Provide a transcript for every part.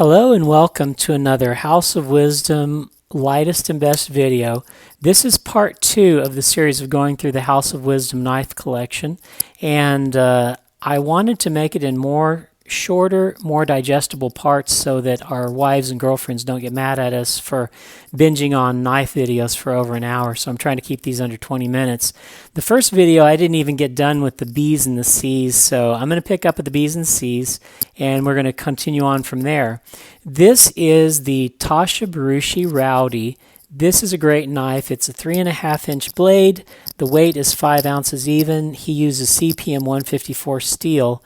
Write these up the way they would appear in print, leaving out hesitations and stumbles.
Hello and welcome to another House of Wisdom lightest and best video. This is part 2 of the series of going through the House of Wisdom knife collection, and I wanted to make it in more shorter, more digestible parts so that our wives and girlfriends don't get mad at us for binging on knife videos for over an hour. So I'm trying to keep these under 20 minutes. The first video I didn't even get done with the B's and the C's, so I'm going to pick up at the B's and C's and we're going to continue on from there. This is the Tasha bruschi Rowdy. This is a great knife. It's a 3.5-inch blade. The weight is 5 ounces even. He uses CPM 154 steel.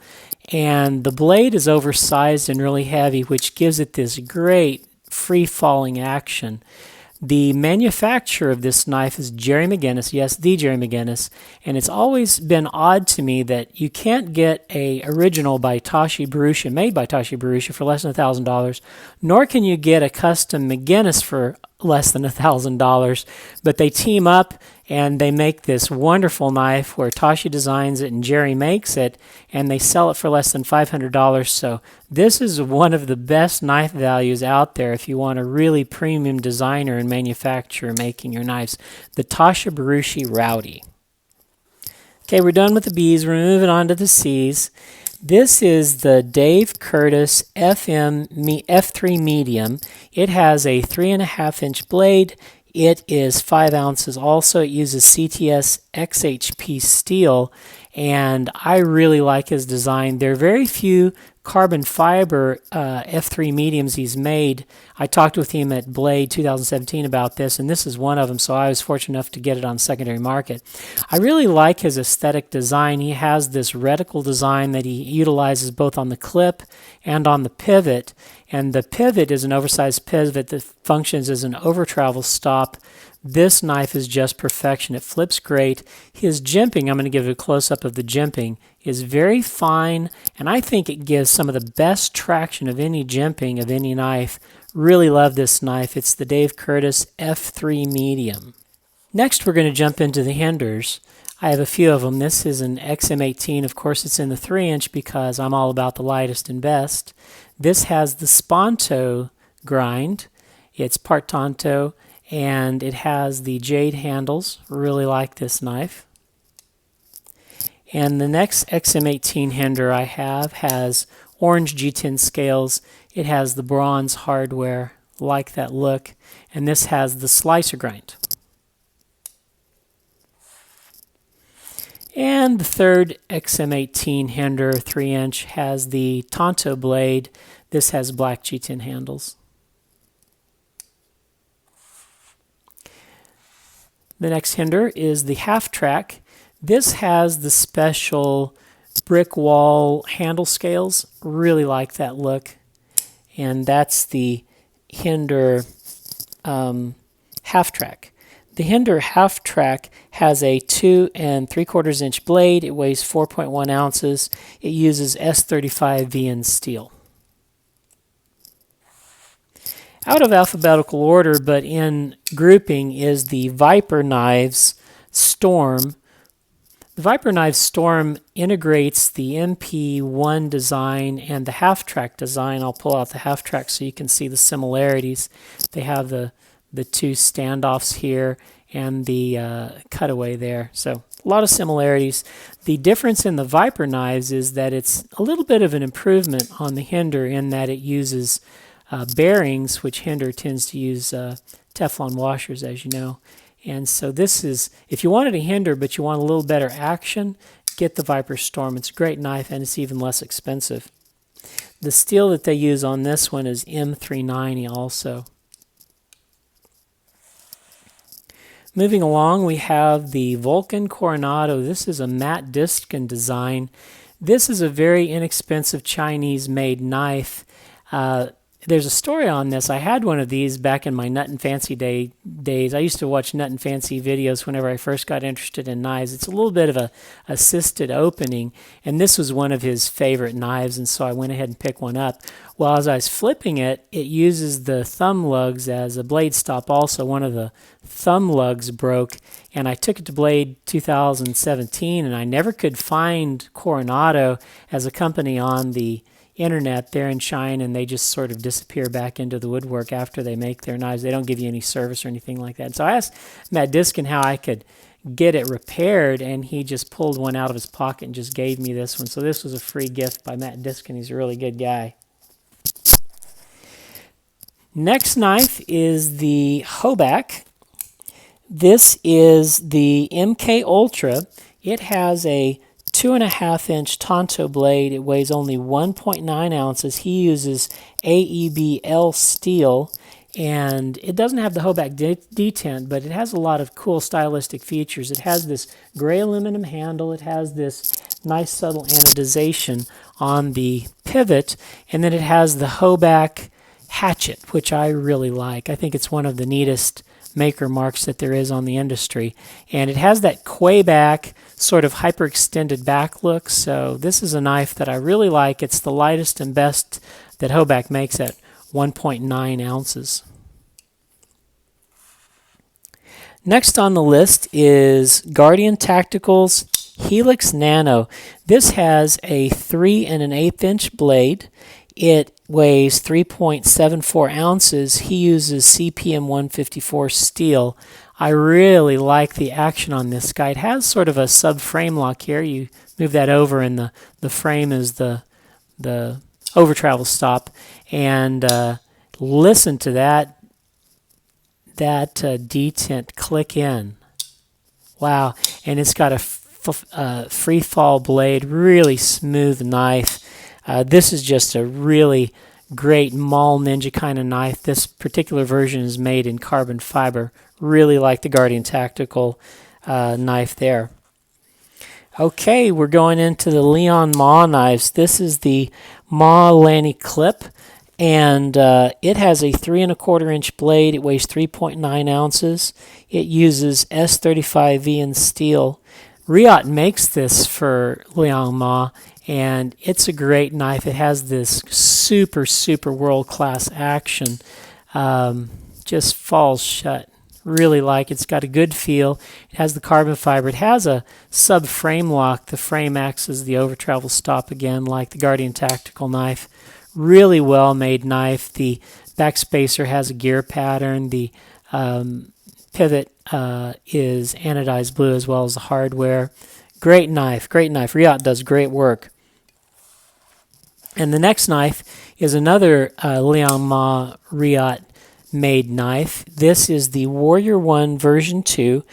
And the blade is oversized and really heavy, which gives it this great free-falling action. The manufacturer of this knife is Jerry McGinnis, yes, the Jerry McGinnis, and it's always been odd to me that you can't get a original by Tasha bruschi, made by Tasha bruschi, for less than $1,000, nor can you get a custom McGinnis for less than $1,000, but they team up and they make this wonderful knife where Tasha designs it and Jerry makes it, and they sell it for less than $500. So this is one of the best knife values out there if you want a really premium designer and manufacturer making your knives. The Tasha bruschi Rowdy. Okay, we're done with the B's. We're moving on to the C's. This is the Dave Curtis F3 Medium. It has a 3.5-inch blade. It is 5 ounces also. It uses CTS XHP steel, and I really like his design. There are very few carbon fiber F3 mediums he's made. I talked with him at Blade 2017 about this, and this is one of them, so I was fortunate enough to get it on secondary market. I really like his aesthetic design. He has this reticle design that he utilizes both on the clip and on the pivot, and the pivot is an oversized pivot that functions as an over-travel stop. This knife is just perfection. It flips great. His jimping, I'm going to give you a close-up of the jimping, is very fine, and I think it gives some of the best traction of any jimping of any knife. Really love this knife. It's the Dave Curtis F3 Medium. Next, we're going to jump into the Hinderers. I have a few of them. This is an XM18. Of course, it's in the 3-inch because I'm all about the lightest and best. This has the Sponto grind. It's part Tonto, and it has the jade handles. Really like this knife. And the next XM18 Hinderer I have has orange G10 scales. It has the bronze hardware. Like that look. And this has the slicer grind. And the third XM18 Hinderer 3-inch has the Tonto blade. This has black G10 handles. The next Hinderer is the half track. This has the special brick wall handle scales. Really like that look. And that's the Hinderer half track. The Hinderer half track has a 2 3/4 inch blade. It weighs 4.1 ounces. It uses S35VN steel. Out of alphabetical order, but in grouping, is the Viper Knives Storm. The Viper Knives Storm integrates the MP1 design and the half-track design. I'll pull out the half-track so you can see the similarities. They have the two standoffs here and the cutaway there. So a lot of similarities. The difference in the Viper knives is that it's a little bit of an improvement on the Hinderer in that it uses bearings, which Hinderer tends to use Teflon washers, as you know. And so this is, if you wanted a Hinderer but you want a little better action, get the Viper Storm. It's a great knife and it's even less expensive. The steel that they use on this one is M390 also. Moving along, we have the Vulcan Coronado. This is a matte discon design. This is a very inexpensive Chinese-made knife. There's a story on this. I had one of these back in my Nut and Fancy days. I used to watch Nut and Fancy videos whenever I first got interested in knives. It's a little bit of a assisted opening, and this was one of his favorite knives, and so I went ahead and picked one up. Well, as I was flipping it, it uses the thumb lugs as a blade stop also. One of the thumb lugs broke, and I took it to Blade 2017, and I never could find Coronado as a company on the internet, they're in China and they just sort of disappear back into the woodwork after they make their knives. They don't give you any service or anything like that. And so I asked Matt Diskin how I could get it repaired, and he just pulled one out of his pocket and just gave me this one. So this was a free gift by Matt Diskin. He's a really good guy. Next knife is the Hoback. This is the MK Ultra. It has a 2.5-inch Tonto blade. It weighs only 1.9 ounces. He uses AEBL steel, and it doesn't have the Hoback detent, but it has a lot of cool stylistic features. It has this gray aluminum handle. It has this nice subtle anodization on the pivot, and then it has the Hoback hatchet, which I really like. I think it's one of the neatest maker marks that there is on the industry. And it has that quay back, sort of hyperextended back look. So this is a knife that I really like. It's the lightest and best that Hoback makes at 1.9 ounces. Next on the list is Guardian Tactical's Helix Nano. This has a 3 1/8 inch blade. It weighs 3.74 ounces. He uses CPM 154 steel. I really like the action on this guy. It has sort of a sub-frame lock here. You move that over, and the frame is the over-travel stop. And listen to that detent click in. Wow. And it's got a free fall blade, really smooth knife. This is just a really great Mall Ninja kind of knife. This particular version is made in carbon fiber. Really like the Guardian Tactical knife there. Okay, we're going into the Lian Ma knives. This is the Ma Lani clip, and it has a 3 1/4 inch blade. It weighs 3.9 ounces. It uses S35V in steel. Riot makes this for Lian Ma, and it's a great knife. It has this super world-class action. Just falls shut. Really like it. It's got a good feel. It has the carbon fiber. It has a sub-frame lock. The frame acts as the over-travel stop again, like the Guardian Tactical knife. Really well-made knife. The backspacer has a gear pattern. The pivot is anodized blue as well as the hardware. Great knife, great knife. Riot does great work. And the next knife is another Lian Ma Riot made knife. This is the Warrior 1 version 2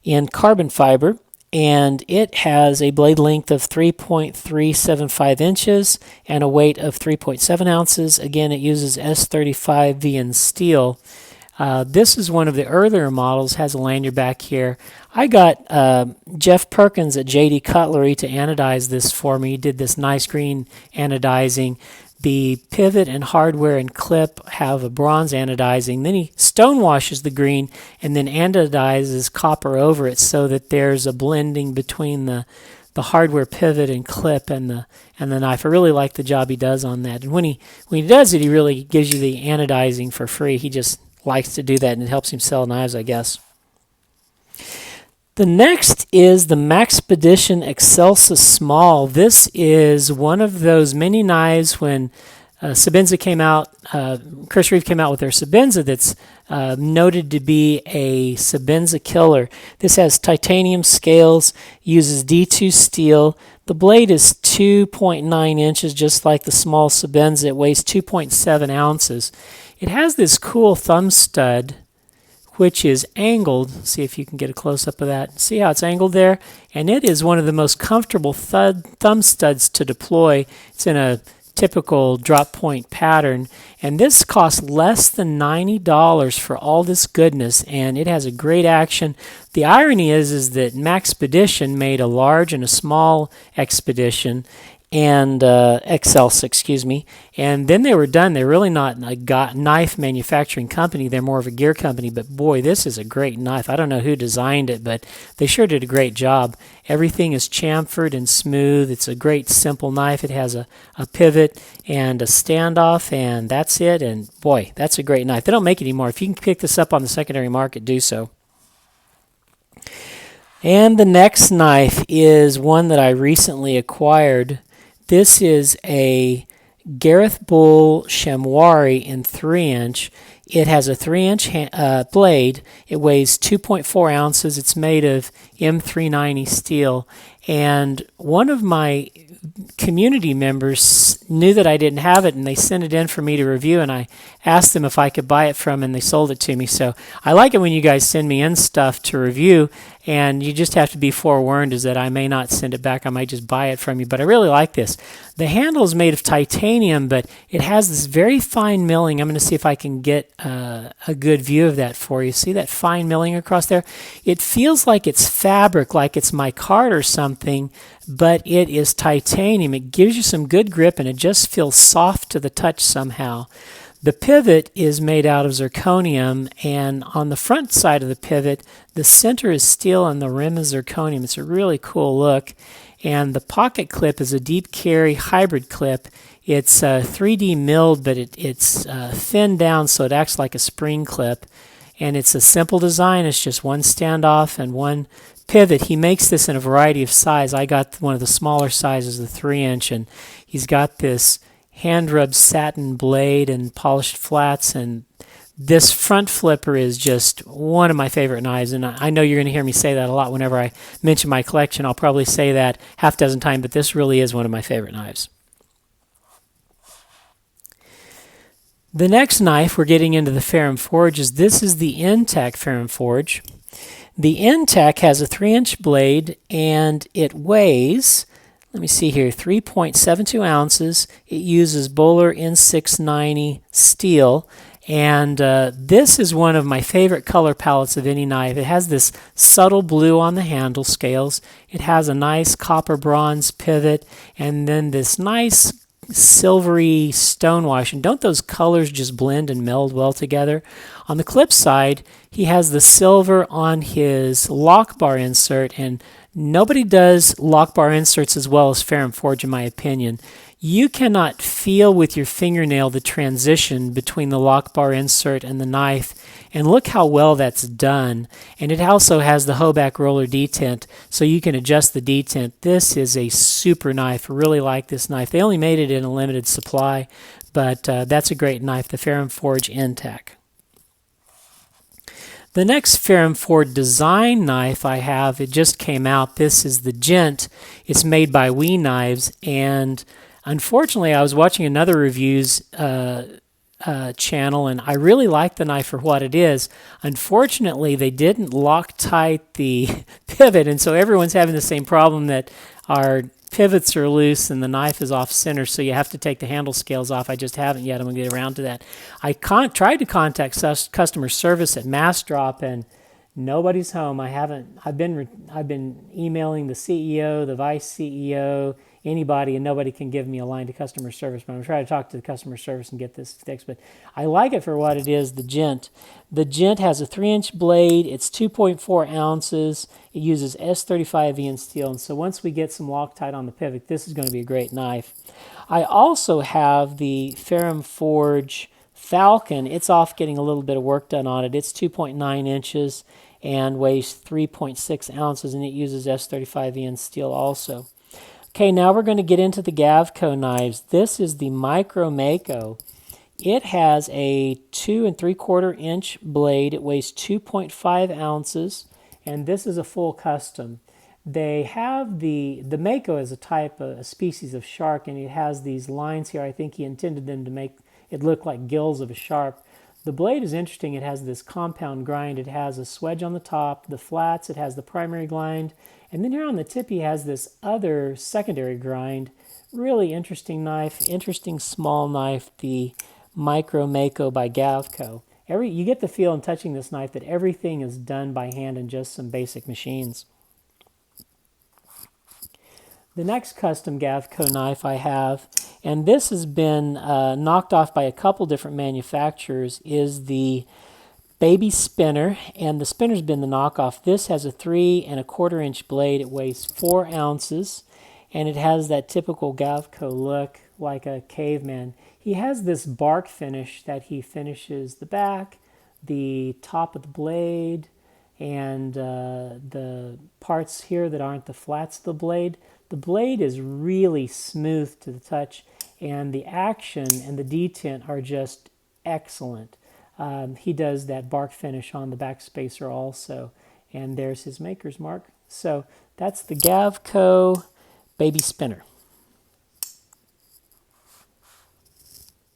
in carbon fiber, and it has a blade length of 3.375 inches and a weight of 3.7 ounces. Again, it uses S35V in steel. This is one of the earlier models, has a lanyard back here. I got Jeff Perkins at JD Cutlery to anodize this for me. He did this nice green anodizing. The pivot and hardware and clip have a bronze anodizing. Then he stonewashes the green and then anodizes copper over it so that there's a blending between the hardware pivot and clip and the knife. I really like the job he does on that. And when he does it, he really gives you the anodizing for free. He just likes to do that, and it helps him sell knives, I guess. The next is the Maxpedition Excelsis Small. This is one of those mini knives when Sebenza came out, Kershaw came out with their Sebenza that's noted to be a Sebenza killer. This has titanium scales, uses D2 steel. The blade is 2.9 inches, just like the small Sebenza. It weighs 2.7 ounces. It has this cool thumb stud, which is angled. See if you can get a close-up of that. See how it's angled there? And it is one of the most comfortable thumb studs to deploy. It's in a typical drop point pattern. And this costs less than $90 for all this goodness, and it has a great action. The irony is that Maxpedition made a large and a small expedition, and excelsis, excuse me, and then they were done. They're really not a knife manufacturing company. They're more of a gear company, but boy, this is a great knife. I don't know who designed it, but they sure did a great job. Everything is chamfered and smooth. It's a great simple knife. It has a pivot and a standoff, and that's it, and boy, that's a great knife. They don't make it anymore. If you can pick this up on the secondary market, do so. And the next knife is one that I recently acquired. This is a Gareth Bull Shamwari in 3-inch. It has a 3-inch blade. It weighs 2.4 ounces. It's made of M390 steel. And one of my community members knew that I didn't have it, and they sent it in for me to review, and I asked them if I could buy it from them, and they sold it to me. So I like it when you guys send me in stuff to review, and you just have to be forewarned is that I may not send it back. I might just buy it from you, but I really like this. The handle is made of titanium, but it has this very fine milling. I'm going to see if I can get a good view of that for you. See that fine milling across there? It feels like it's fabric, like it's micarta or something, but it is titanium. It gives you some good grip, and it just feels soft to the touch somehow. The pivot is made out of zirconium, and on the front side of the pivot, the center is steel and the rim is zirconium. It's a really cool look. And the pocket clip is a deep carry hybrid clip. It's 3D milled, but it's thinned down so it acts like a spring clip. And it's a simple design. It's just one standoff and one pivot. He makes this in a variety of size. I got one of the smaller sizes, the 3-inch, and he's got this hand-rubbed satin blade and polished flats, and this front flipper is just one of my favorite knives, and I know you're going to hear me say that a lot whenever I mention my collection. I'll probably say that half a dozen times, but this really is one of my favorite knives. The next knife, we're getting into the Ferrum forges. This is the Intech Ferrum forge. The Intech has a 3-inch blade, and it weighs, let me see here, 3.72 ounces. It uses Böhler N690 steel. And this is one of my favorite color palettes of any knife. It has this subtle blue on the handle scales. It has a nice copper bronze pivot, and then this nice silvery stonewash. And don't those colors just blend and meld well together? On the clip side, he has the silver on his lock bar insert, and nobody does lock bar inserts as well as Ferrum Forge, in my opinion. You cannot feel with your fingernail the transition between the lock bar insert and the knife, and look how well that's done. And it also has the Hoback roller detent, so you can adjust the detent. This is a super knife. I really like this knife. They only made it in a limited supply, but that's a great knife, the Ferrum Forge Intech. The next Ferrum Forge design knife I have, it just came out. This is the Gent. It's made by We Knives, and unfortunately, I was watching another reviews channel, and I really like the knife for what it is. Unfortunately, they didn't Loctite the pivot, and so everyone's having the same problem, that our pivots are loose and the knife is off center, so you have to take the handle scales off. I just haven't yet. I'm going to get around to that. I tried to contact customer service at Massdrop, and nobody's home. I've been emailing the CEO, the vice CEO, anybody, and nobody can give me a line to customer service. But I'm trying to talk to the customer service and get this fixed. But I like it for what it is, the Gent. The Gent has a 3-inch blade. It's 2.4 ounces. It uses S35VN steel. And so once we get some Loctite on the pivot, this is going to be a great knife. I also have the Ferrum Forge Falcon. It's off getting a little bit of work done on it. It's 2.9 inches and weighs 3.6 ounces, and it uses S35VN steel also. Okay, now we're going to get into the Gab Co knives. This is the Micro Mako. It has a 2 3/4 inch blade. It weighs 2.5 ounces, and this is a full custom. They have the Mako is a species of shark, and it has these lines here. I think he intended them to make it look like gills of a shark. The blade is interesting. It has this compound grind. It has a swedge on the top, the flats. It has the primary grind. And then here on the tip, he has this other secondary grind. Really interesting knife, interesting small knife, the Micro Mako by Gab Co. You get the feel in touching this knife that everything is done by hand in just some basic machines. The next custom Gab Co knife I have, and this has been knocked off by a couple different manufacturers, is the Baby Spinner, and the spinner's been the knockoff. This has a 3 1/4 inch blade. It weighs 4 ounces, and it has that typical Gab Co look, like a caveman. He has this bark finish that he finishes the back, the top of the blade, and the parts here that aren't the flats of the blade. The blade is really smooth to the touch, and the action and the detent are just excellent. He does that bark finish on the back spacer also, and there's his maker's mark. So that's the Gab Co baby spinner.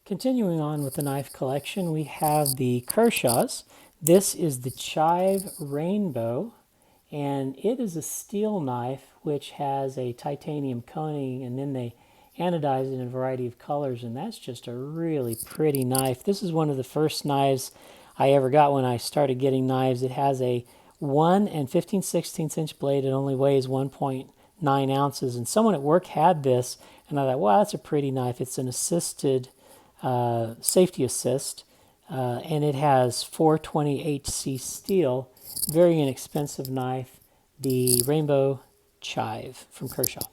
Continuing on with the knife collection, we have the Kershaws. This is the Chive Rainbow, and it is a steel knife which has a titanium coating, and then they anodize it in a variety of colors, and that's just a really pretty knife. This is one of the first knives I ever got when I started getting knives. It has a 1 15/16 inch blade. It only weighs 1.9 ounces, and someone at work had this, and I thought, wow, that's a pretty knife. It's an assisted safety assist, and it has 420 HC steel. Very inexpensive knife, the Rainbow Chive from Kershaw.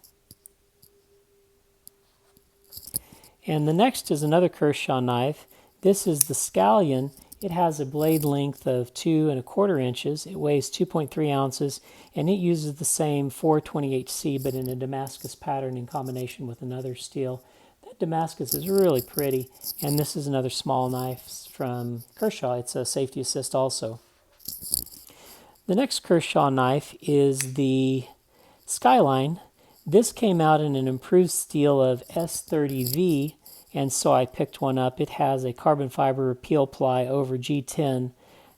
And the next is another Kershaw knife. This is the Scallion. It has a blade length of 2 1/4 inches. It weighs 2.3 ounces, and it uses the same 420 HC, but in a Damascus pattern in combination with another steel. That Damascus is really pretty, and this is another small knife from Kershaw. It's a safety assist also. The next Kershaw knife is the Skyline. This came out in an improved steel of S30V, and so I picked one up. It has a carbon fiber peel ply over G10,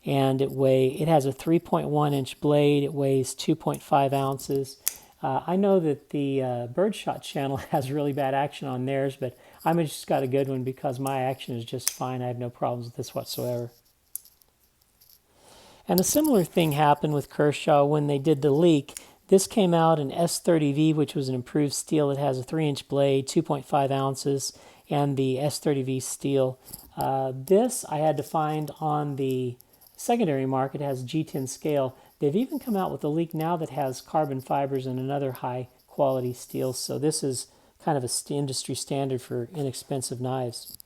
and it has a 3.1 inch blade. It weighs 2.5 ounces. I know that the Birdshot channel has really bad action on theirs, but I just got a good one because my action is just fine. I have no problems with this whatsoever. And a similar thing happened with Kershaw when they did the leak. This came out in S30V, which was an improved steel. It has a 3-inch blade, 2.5 ounces, and the S30V steel. This I had to find on the secondary market. It has G10 scale. They've even come out with a leak now that has carbon fibers and another high quality steel. So this is kind of a industry standard for inexpensive knives.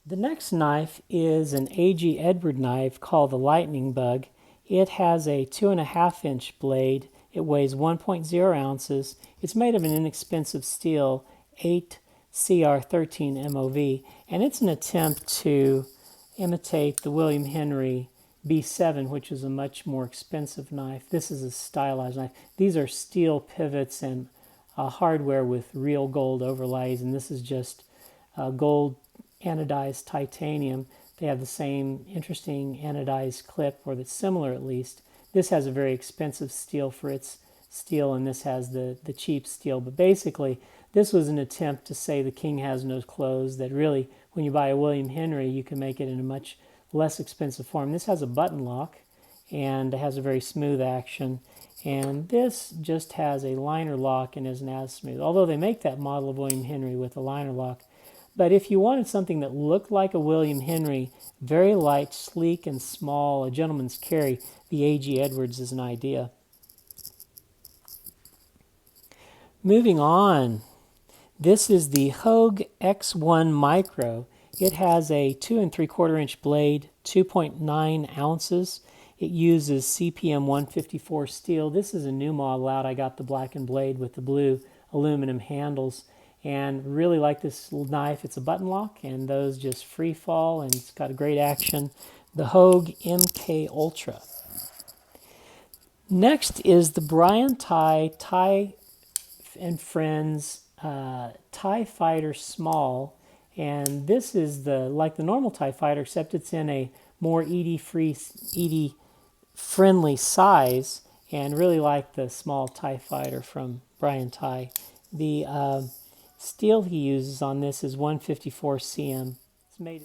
The next knife is an A.G. Edward knife called the Lightning Bug. It has a 2.5 inch blade. It weighs 1.0 ounces. It's made of an inexpensive steel, 8CR13 MOV, and it's an attempt to imitate the William Henry B7, which is a much more expensive knife. This is a stylized knife. These are steel pivots and hardware with real gold overlays, and this is just gold anodized titanium. They have the same interesting anodized clip, or that's similar at least. This has a very expensive steel for its steel, and this has the cheap steel. But basically, this was an attempt to say the king has no clothes, that really, when you buy a William Henry, you can make it in a much less expensive form. This has a button lock, and it has a very smooth action. And this just has a liner lock and isn't as smooth, although they make that model of William Henry with a liner lock. But if you wanted something that looked like a William Henry, very light, sleek, and small, a gentleman's carry, the A.G. Edwards is an idea. Moving on, this is the Hogue X1 Micro. It has a 2 3/4 inch blade, 2.9 ounces. It uses CPM 154 steel. This is a new model out. I got the blackened blade with the blue aluminum handles, and really like this knife. It's a button lock, and those just free fall, and it's got a great action. The Hogue MK Ultra. Next is the Brian Ty and Friends TIE Fighter Small, and this is like the normal TIE Fighter, except it's in a more ED friendly size, and really like the small TIE Fighter from Brian Ty. The steel he uses on this is 154 cm.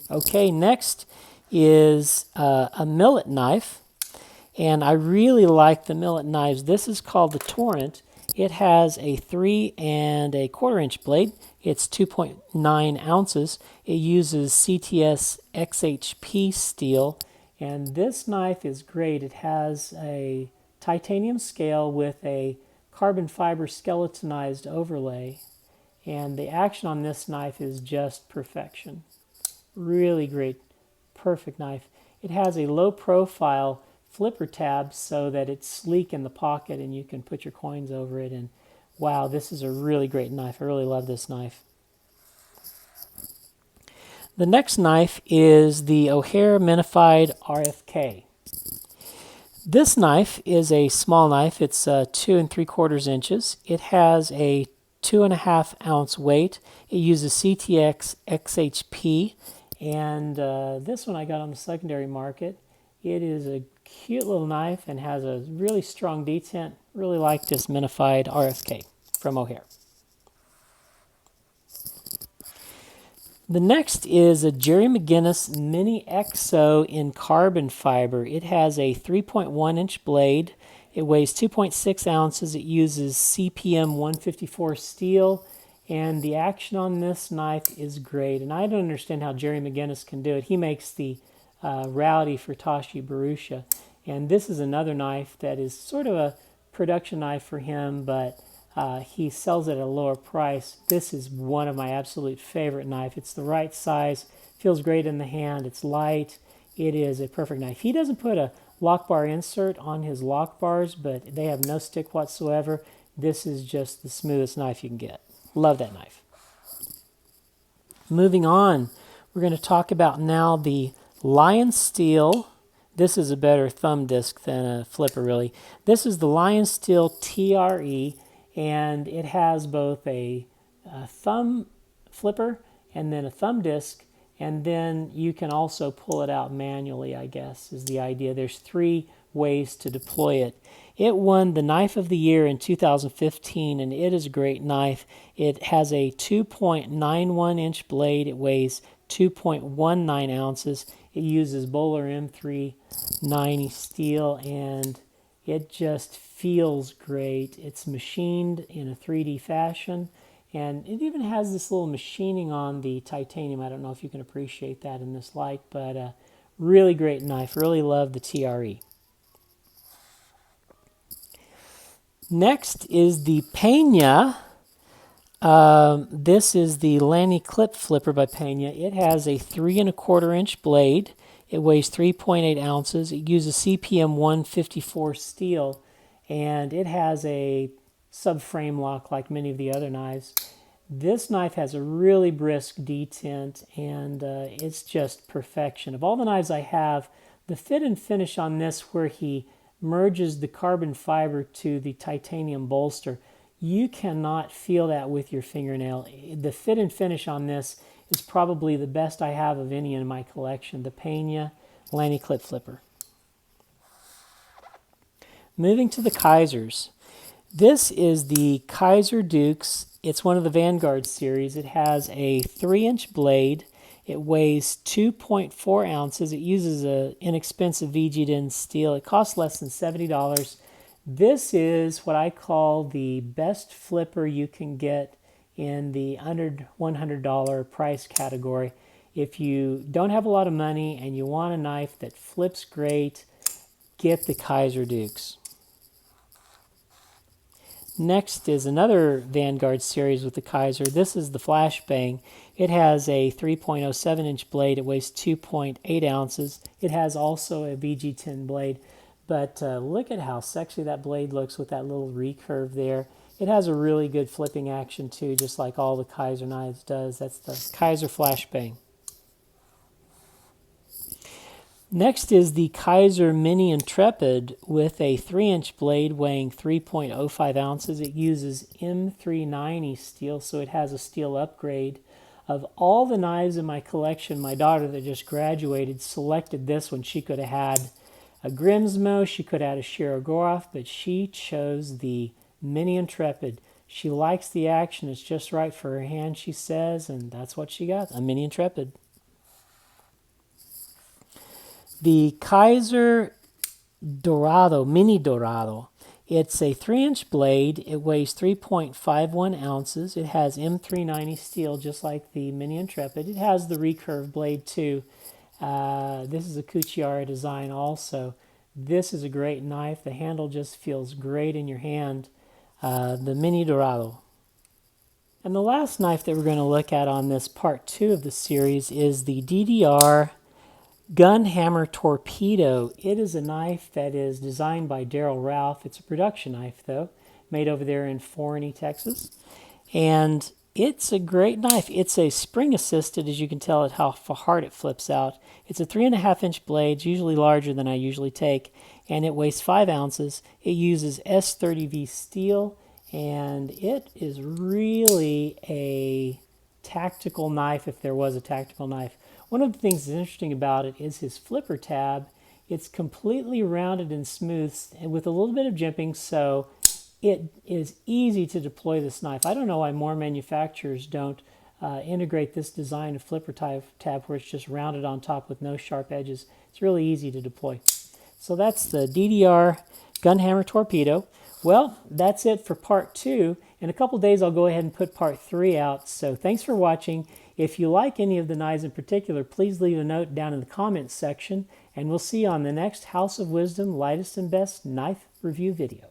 Okay, next is a millet knife, and I really like the millet knives. This is called the Torrent. It has a 3 1/4 inch blade. It's 2.9 ounces. It uses CTS XHP steel, and this knife is great. It has a titanium scale with a carbon fiber skeletonized overlay, and the action on this knife is just perfection. Really great, perfect knife. It has a low profile flipper tab so that it's sleek in the pocket and you can put your coins over it, and wow, this is a really great knife. I really love this knife. The next knife is the O'Hare Minified RFK. This knife is a small knife. It's 2 3/4 inches. It has a 2.5 ounce weight. It uses CTX XHP, and this one I got on the secondary market. It is a cute little knife and has a really strong detent. Really like this Minified RFK from O'Hare. The next is a Jerry McGinnis Mini XO in carbon fiber. It has a 3.1 inch blade. It weighs 2.6 ounces. It uses CPM 154 steel, and the action on this knife is great. And I don't understand how Jerry McGinnis can do it. He makes the rowdy for Tasha bruschi, and this is another knife that is sort of a production knife for him, but he sells it at a lower price. This is one of my absolute favorite knife. It's the right size, feels great in the hand, it's light. It is a perfect knife. He doesn't put a lock bar insert on his lock bars, but they have no stick whatsoever. This is just the smoothest knife you can get. Love that knife. Moving on, we're going to talk about now the Lian Steel. This is a better thumb disc than a flipper, really. This is the Lian Steel TRE, and it has both a thumb flipper and then a thumb disc, and then you can also pull it out manually, I guess, is the idea. There's 3 ways to deploy it. It won the Knife of the Year in 2015, and it is a great knife. It has a 2.91 inch blade. It weighs 2.19 ounces. It uses Bowler M390 steel, and it just feels great. It's machined in a 3D fashion, and it even has this little machining on the titanium. I don't know if you can appreciate that in this light, but really great knife. Really love the TRE. Next is the Pena. This is the Lani clip flipper by Pena. It has a 3 1/4 inch blade. It weighs 3.8 ounces. It uses CPM 154 steel, and it has a subframe lock like many of the other knives. This knife has a really brisk detent, and it's just perfection. Of all the knives I have, the fit and finish on this, where he merges the carbon fiber to the titanium bolster, you cannot feel that with your fingernail. The fit and finish on this is probably the best I have of any in my collection, the Pena Lani clip flipper. Moving to the Kaisers. This is the Kaiser Dukes. It's one of the Vanguard series. It has a 3 inch blade. It weighs 2.4 ounces. It uses an inexpensive VG-10 steel. It costs less than $70. This is what I call the best flipper you can get in the under $100 price category. If you don't have a lot of money and you want a knife that flips great, get the Kaiser Dukes. Next is another Vanguard series with the Kaiser. This is the Flashbang. It has a 3.07 inch blade. It weighs 2.8 ounces. It has also a VG-10 blade. But look at how sexy that blade looks with that little recurve there. It has a really good flipping action too, just like all the Kaiser knives does. That's the Kaiser Flashbang. Next is the Kaiser Mini Intrepid with a 3 inch blade weighing 3.05 ounces. It uses M390 steel, so it has a steel upgrade. Of all the knives in my collection, my daughter that just graduated selected this one. She could have had a Grimsmo, she could have had a Shirogorov, but she chose the Mini Intrepid. She likes the action. It's just right for her hand, she says, and that's what she got, a Mini Intrepid. The Kaiser Dorado, Mini Dorado. It's a 3 inch blade. It weighs 3.51 ounces. It has M390 steel, just like the Mini Intrepid. It has the recurve blade too. This is a Cucchiara design also. This is a great knife. The handle just feels great in your hand. The Mini Dorado. And the last knife that we're going to look at on this part 2 of the series is the DDR Gun Hammer Torpedo. It is a knife that is designed by Daryl Ralph. It's a production knife, though, made over there in Forney, Texas. And It's a great knife. It's a spring assisted, as you can tell at how hard it flips out. It's a 3.5-inch blade, it's usually larger than I usually take, and it weighs 5 ounces. It uses S30V steel, and it is really a tactical knife if there was a tactical knife. One of the things that's interesting about it is his flipper tab. It's completely rounded and smooth and with a little bit of jimping, so it is easy to deploy this knife. I don't know why more manufacturers don't integrate this design of flipper tab where it's just rounded on top with no sharp edges. It's really easy to deploy. So that's the DDR Gunhammer Torpedo. Well, that's it for part 2. In a couple days, I'll go ahead and put part 3 out. So thanks for watching. If you like any of the knives in particular, please leave a note down in the comments section, and we'll see you on the next House of Wisdom Lightest and Best Knife Review video.